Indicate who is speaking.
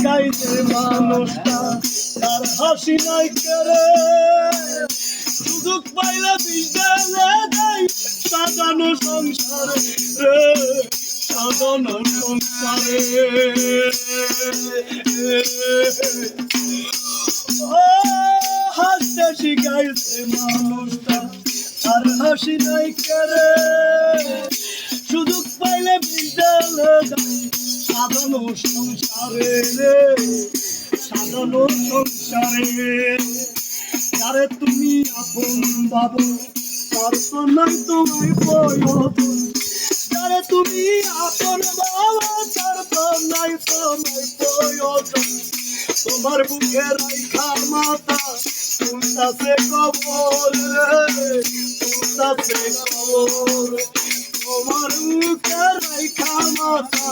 Speaker 1: শিখাইছে মানুষটা তার হাসি নাই করে সুযোগ পাইলে বিদ্যালে দেয় সাজানো সংসারে রে সাজানো সংসারে ও হাসতে শিখাইছে মানুষটা আর হাসি নাই করে সুযোগ পাইলে বিদ্যালে দেয় সাজানো সংসারে রে সাজানো সংসারে যারে তুমি আপন ভাবো তার তো নাই তোমায় প্রয়োজন যারে তুমি আপন ভাবো তার তো নাই তোমায় প্রয়োজন তোমার বুকে রাইখা মাথা তুলতাছে কবর রে তুলতাছে কবর তোমার বুকে রাইখা মাথা